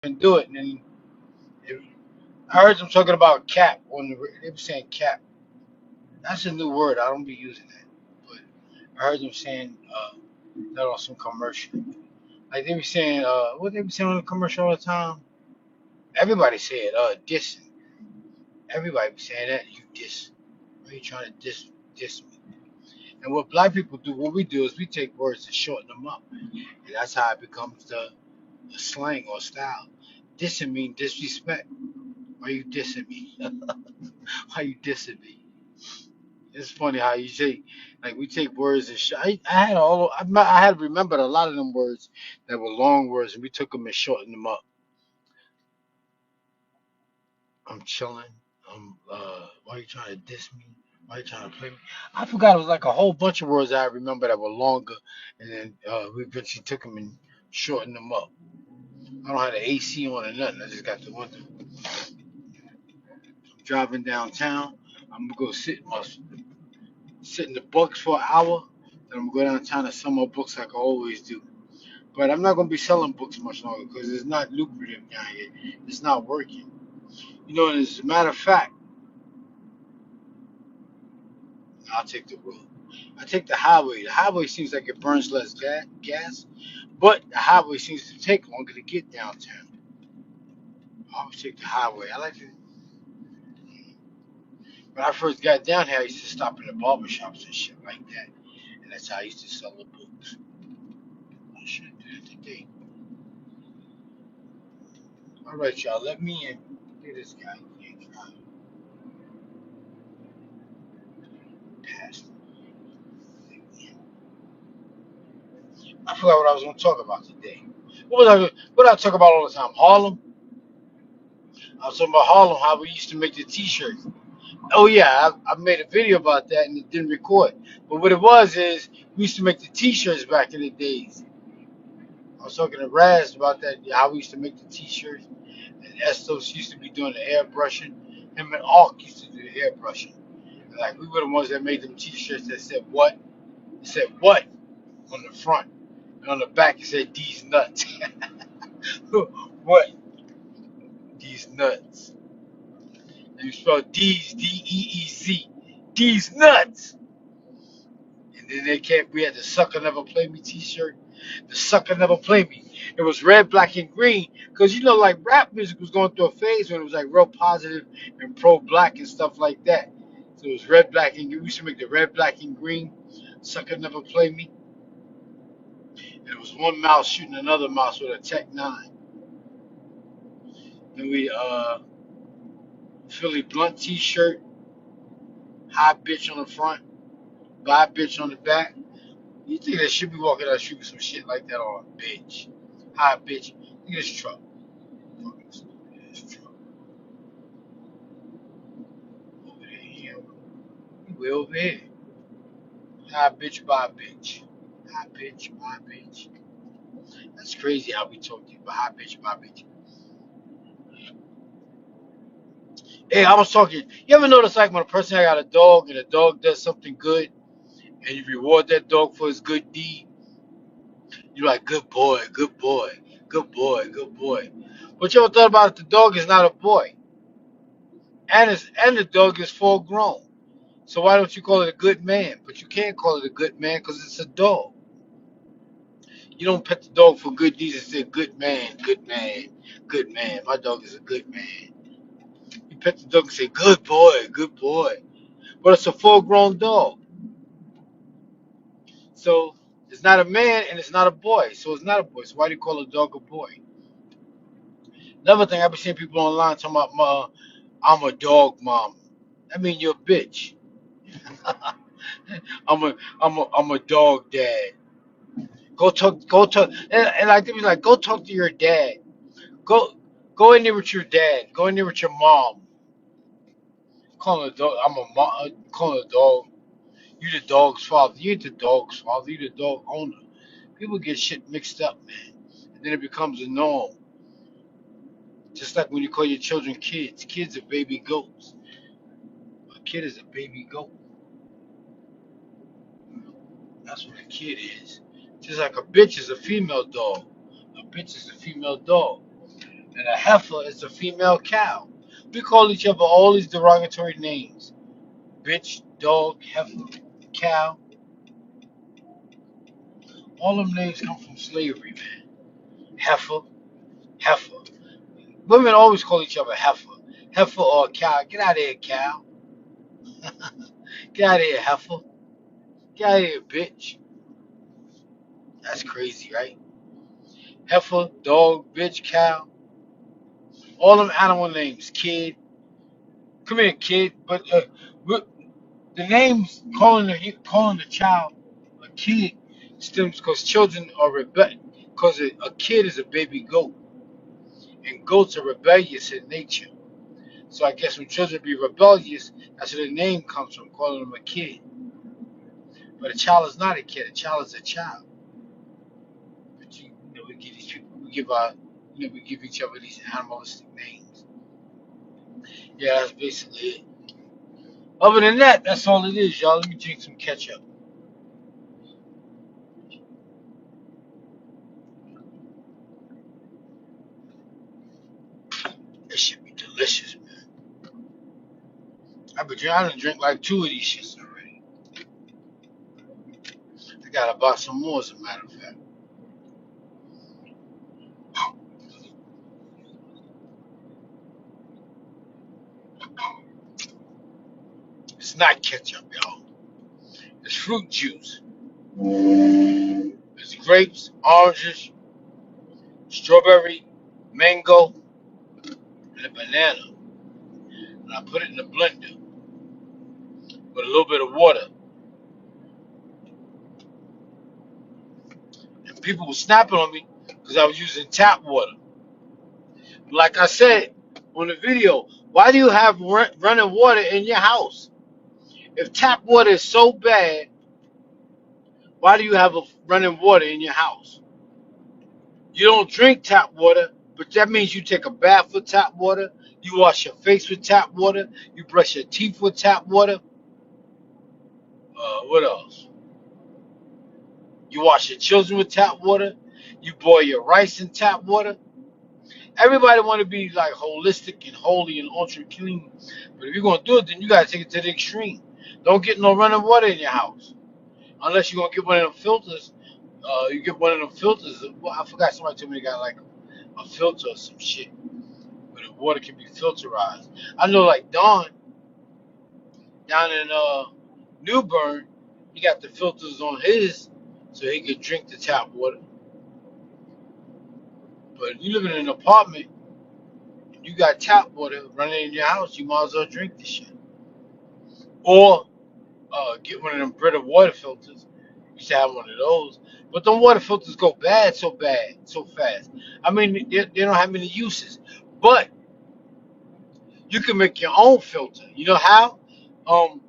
and do it. And then I heard them talking about cap they were saying cap. That's a new word. I don't be using that, but I heard them saying that on some commercial. Like they be saying, what they be saying on the commercial all the time. Everybody say it, dissing. Everybody be saying that you diss. Why are you trying to diss me? And what black people do, what we do is we take words and shorten them up. And that's how it becomes the slang or style. Dissing mean disrespect. Why you dissing me? Why you dissing me? It's funny how you say, like we take words and I had remembered a lot of them words that were long words, and we took them and shortened them up. I'm chilling. Why you trying to diss me? Why you trying to play me? I forgot it was like a whole bunch of words I remember that were longer, and then we eventually took them and shortened them up. I don't have the AC on or nothing. I just got the window. Driving downtown. I'm gonna go sit in the books for an hour. Then I'm gonna go downtown and sell my books like I always do. But I'm not gonna be selling books much longer because it's not lucrative down here. It's not working. You know, and as a matter of fact, I'll take the road. I take the highway. The highway seems like it burns less gas, but the highway seems to take longer to get downtown. I always take the highway. I like it. When I first got down here, I used to stop in the barber shops and shit like that. And that's how I used to sell the books. I should do that today. All right, y'all. Let me in. Look at this guy. He can't drive past me. I forgot what I was going to talk about today. What I talk about all the time? Harlem? I was talking about Harlem, how we used to make the t-shirts. Oh, yeah. I made a video about that and it didn't record. But what it was is we used to make the t-shirts back in the days. I was talking to Raz about that, how we used to make the t-shirts. And Estos used to be doing the airbrushing. Him and Ark used to do the airbrushing. And like we were the ones that made them t-shirts that said what? It said what on the front. And on the back it said these nuts. What? These nuts. And you spell D's Deez. These nuts. And then they can't we had the Sucker Never Play Me t-shirt. The Sucker Never Play Me. It was red, black, and green. Because you know, like rap music was going through a phase when it was like real positive and pro black and stuff like that. So it was red, black, and green. We used to make the red, black, and green. Sucker Never Play Me. And it was one mouse shooting another mouse with a Tech 9. Then we Philly Blunt t-shirt, high bitch on the front, bye bitch on the back. You think that should be walking out shooting some shit like that on a bitch? High bitch. Look at this truck. Fucking stupid ass truck. Over there, yeah. You way over here. High bitch, bye bitch. High bitch, bye bitch. That's crazy how we talk to you, but high bitch, bye bitch. Hey, I was talking. You ever notice like when a person got a dog and the dog does something good and you reward that dog for his good deed? You're like, good boy, good boy, good boy, good boy. But you ever thought about it? The dog is not a boy, and the dog is full grown. So why don't you call it a good man? But you can't call it a good man because it's a dog. You don't pet the dog for good deeds and say, good man, good man, good man. My dog is a good man. You pet the dog and say, good boy, good boy. But it's a full grown dog. So it's not a man and it's not a boy. So it's not a boy. So why do you call a dog a boy? Another thing, I've been seeing people online talking about, I'm a dog mom. I mean, you're a bitch. I'm a dog dad. Go talk, and like they be like, go talk to your dad. Go, go in there with your dad. Go in there with your mom. Calling a dog, calling a dog. You the dog's father. You ain't the dog's father. You the dog owner. People get shit mixed up, man, and then it becomes a norm. Just like when you call your children kids. Kids are baby goats. A kid is a baby goat. That's what a kid is. Just like a bitch is a female dog. A bitch is a female dog. And And a heifer is a female cow. We call each other all these derogatory names: bitch, dog, heifer, cow. All them names come from slavery, man. Heifer, heifer. Women always call each other heifer. Heifer or cow. Get out of here, cow. Get out of here, heifer. Get out of here, bitch. That's crazy, right? Heifer, dog, bitch, cow. All them animal names. Kid. Come here, kid. But the names calling the child a kid stems because children are rebellious. Because a kid is a baby goat, and goats are rebellious in nature. So I guess when children be rebellious, that's where the name comes from, calling them a kid. But a child is not a kid. A child is a child. But we give these people, we give each other these animalistic names. Yeah, that's basically it. Other than that, that's all it is, y'all. Let me drink some ketchup. This should be delicious, man. I done drink like two of these shits already. I gotta buy some more, as a matter of fact. It's not ketchup, y'all. It's fruit juice. It's grapes, oranges, strawberry, mango, and a banana. And I put it in the blender with a little bit of water. And people were snapping on me because I was using tap water. Like I said on the video, why do you have running water in your house? If tap water is so bad, why do you have running water in your house? You don't drink tap water, but that means you take a bath with tap water, you wash your face with tap water, you brush your teeth with tap water. What else? You wash your children with tap water. You boil your rice in tap water. Everybody want to be like holistic and holy and ultra clean, but if you're gonna do it, then you gotta take it to the extreme. Don't get no running water in your house unless you're gonna get one of them filters. You get one of them filters. Well, I forgot, somebody told me they got like a filter or some shit where the water can be filterized. I know, like Don down in New Bern, he got the filters on his so he could drink the tap water. But if you live in an apartment, you got tap water running in your house, you might as well drink the shit. Or get one of them Brita water filters. You should have one of those. But them water filters go bad, so fast. I mean, they don't have many uses. But you can make your own filter. You know how? Um,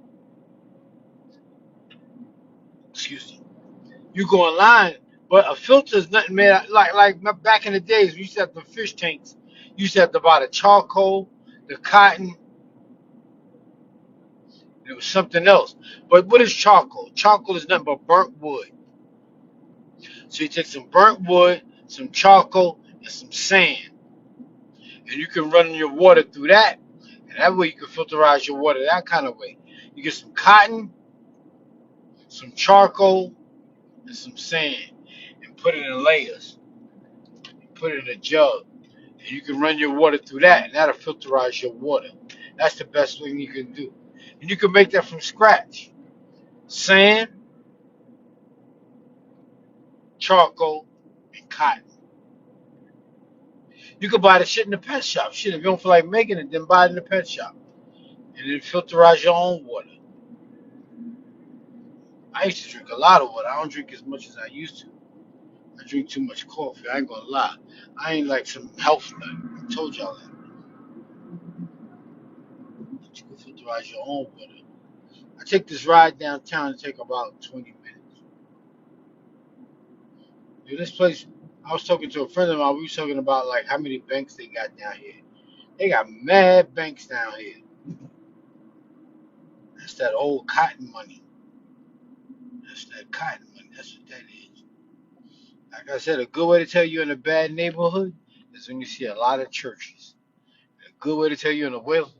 Excuse me. You go online, but a filter is nothing made like back in the days. We used to have the fish tanks. You used to have to buy the charcoal, the cotton. It was something else. But what is charcoal? Charcoal is nothing but burnt wood. So you take some burnt wood, some charcoal, and some sand, and you can run your water through that. And that way you can filterize your water that kind of way. You get some cotton, some charcoal, and some sand, and put it in layers. Put it in a jug, and you can run your water through that, and that'll filterize your water. That's the best thing you can do. And you can make that from scratch. Sand, charcoal, and cotton. You can buy the shit in the pet shop. Shit, if you don't feel like making it, then buy it in the pet shop. And then filterize your own water. I used to drink a lot of water. I don't drink as much as I used to. I drink too much coffee. I ain't gonna lie. I ain't like some health nut. I told y'all that. But you can filterize your own water. I take this ride downtown and take about 20 minutes. Dude, this place, I was talking to a friend of mine. We was talking about like how many banks they got down here. They got mad banks down here. That's that old cotton money. That's that cotton money. That's what that is. Like I said, a good way to tell you're in a bad neighborhood is when you see a lot of churches. A good way to tell you in the West,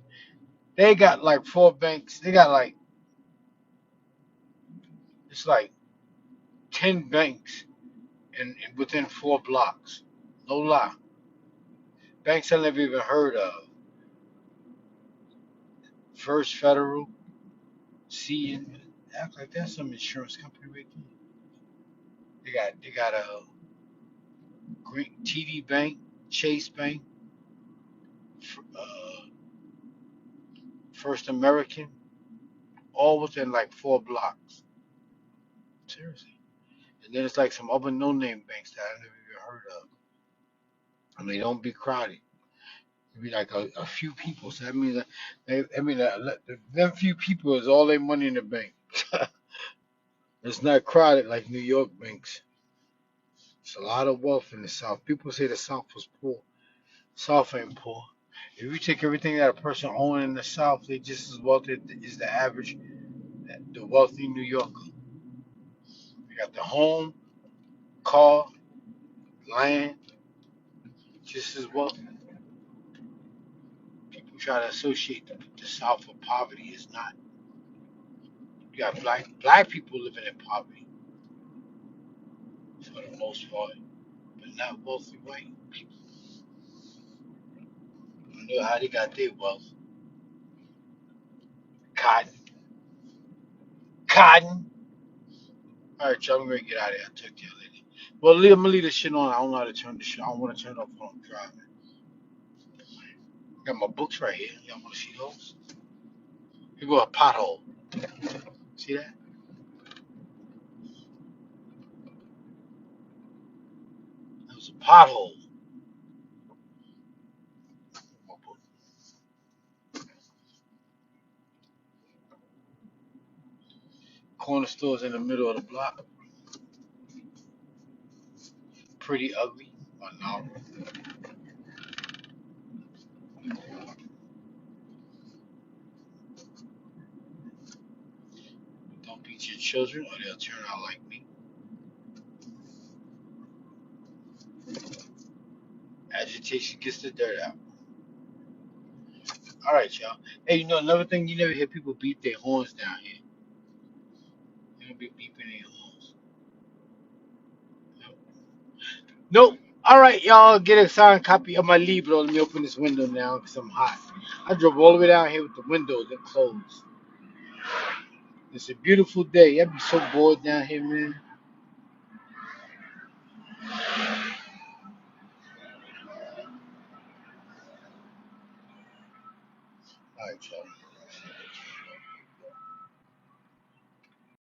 they got like 4 banks. They got like it's like 10 banks in within 4 blocks. No lie. Banks I never even heard of. First Federal, CN. Act like that's some insurance company right there. They got a Green TD Bank, Chase Bank, uh, First American, all within like 4 blocks. Seriously. And then it's like some other no-name banks that I never even heard of. And they don't be crowded. It be like a few people. So that means them few people is all their money in the bank. It's not crowded like New York banks. It's a lot of wealth in the South. People say the South was poor. South ain't poor. If you take everything that a person owns in the South, they just as wealthy as the average, the wealthy New Yorker. They got the home, car, land, just as wealthy. People try to associate the South with poverty. It's not. You got black people living in poverty for the most part, but not wealthy white people. I know how they got their wealth. Cotton, cotton. All right, y'all, I'm gonna get out of here. I'll talk to y'all later. Well, I'm gonna leave this shit on. I don't know how to turn this shit. I don't want to turn it off while I'm driving. Got my books right here. Y'all want to see those? Here go a pothole. See that? That was a pothole. Corner stores in the middle of the block. Pretty ugly. But no. Don't beat your children or they'll turn out like me. Agitation gets the dirt out. All right, y'all. Hey, you know another thing? You never hear people beat their horns down here. They don't be beeping their horns. Nope. All right, y'all. Get a signed copy of my libro. Let me open this window now because I'm hot. I drove all the way down here with the windows closed. It's a beautiful day. I'd be so bored down here, man. All right, y'all.